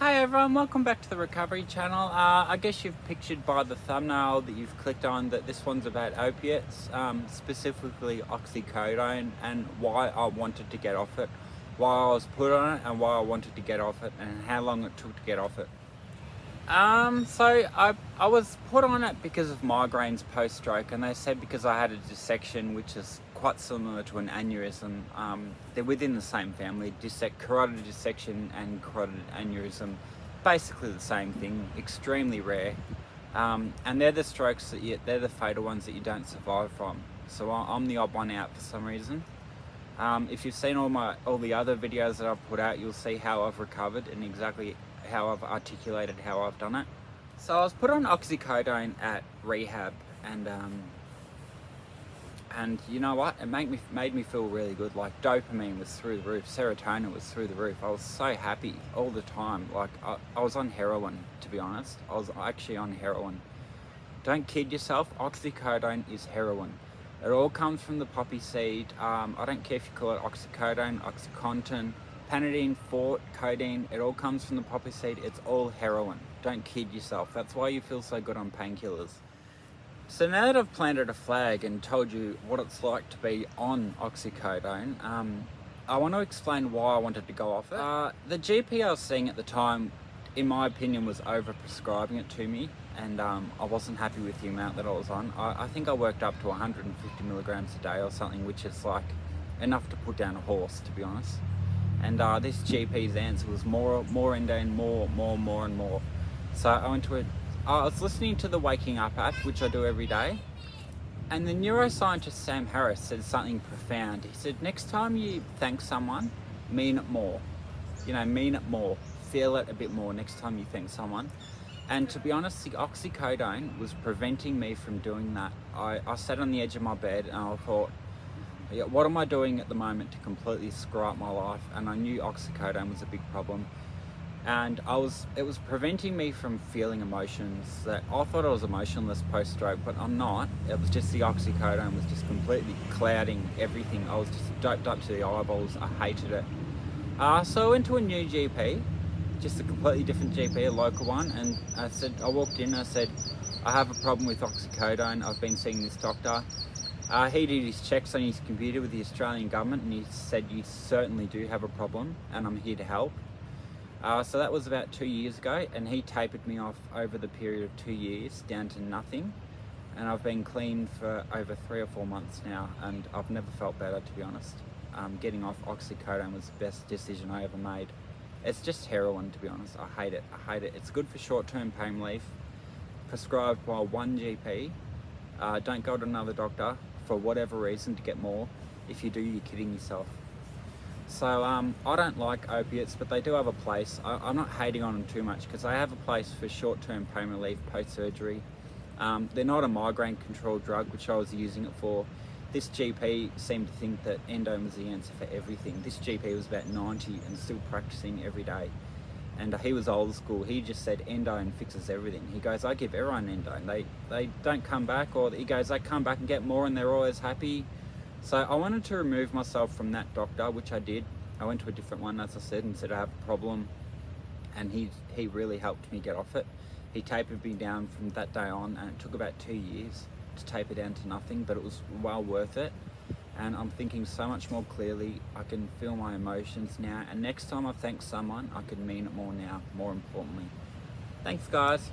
Hi everyone, welcome back to the Recovery Channel. I guess you've pictured by the thumbnail that you've clicked on that this one's about opiates, specifically oxycodone, and why I wanted to get off it, why I was put on it and why I wanted to get off it, and how long it took to get off it. So I was put on it because of migraines post-stroke, and they said because I had a dissection which is quite similar to an aneurysm. They're within the same family. Carotid dissection and carotid aneurysm, basically the same thing, extremely rare. And they're the strokes they're the fatal ones that you don't survive from. So I'm the odd one out for some reason. If you've seen all the other videos that I've put out, you'll see how I've recovered and exactly how I've articulated how I've done it. So I was put on oxycodone at rehab, and you know what? It made me feel really good. Like dopamine was through the roof, serotonin was through the roof. I was so happy all the time. Like I was on heroin, to be honest. I was actually on heroin. Don't kid yourself. Oxycodone is heroin. It all comes from the poppy seed. I don't care if you call it oxycodone, oxycontin, Panadeine, Fort, codeine, it all comes from the poppy seed. It's all heroin. Don't kid yourself. That's why you feel so good on painkillers. So now that I've planted a flag and told you what it's like to be on oxycodone, I want to explain why I wanted to go off it. The GP I was seeing at the time, in my opinion, was over-prescribing it to me, and I wasn't happy with the amount that I was on. I think I worked up to 150 milligrams a day or something, which is like enough to put down a horse, to be honest. And this GP's answer was more endone, more and more. So I was listening to the Waking Up app, which I do every day, and the neuroscientist Sam Harris said something profound. He said, next time you thank someone, mean it more. Mean it more. Feel it a bit more next time you thank someone. And to be honest, the oxycodone was preventing me from doing that. I sat on the edge of my bed and I thought, what am I doing at the moment to completely screw up my life? And I knew oxycodone was a big problem. And it was preventing me from feeling emotions that I thought I was emotionless post-stroke, but I'm not. It was just the oxycodone was just completely clouding everything. I was just doped up to the eyeballs. I hated it. So I went to a new GP, just a completely different GP, a local one, and I walked in and I said, I have a problem with oxycodone. I've been seeing this doctor. He did his checks on his computer with the Australian government and he said, you certainly do have a problem and I'm here to help. So that was about 2 years ago, and he tapered me off over the period of 2 years down to nothing. And I've been clean for over 3 or 4 months now, and I've never felt better, to be honest. Getting off oxycodone was the best decision I ever made. It's just heroin, to be honest. I hate it. It's good for short-term pain relief, prescribed by one GP. Don't go to another doctor for whatever reason to get more. If you do, you're kidding yourself. So I don't like opiates, but they do have a place. I'm not hating on them too much because they have a place for short-term pain relief post-surgery. They're not a migraine control drug, which I was using it for. This GP seemed to think that endone was the answer for everything. This GP was about 90 and still practicing every day. And he was old school. He just said endone fixes everything. He goes, I give everyone endone. They don't come back, or he goes, they come back and get more and they're always happy. So I wanted to remove myself from that doctor, which I did. I went to a different one, as I said, and said I have a problem. And he really helped me get off it. He tapered me down from that day on, and it took about 2 years to taper down to nothing, but it was well worth it. And I'm thinking so much more clearly. I can feel my emotions now. And next time I thank someone, I can mean it more now, more importantly. Thanks, guys.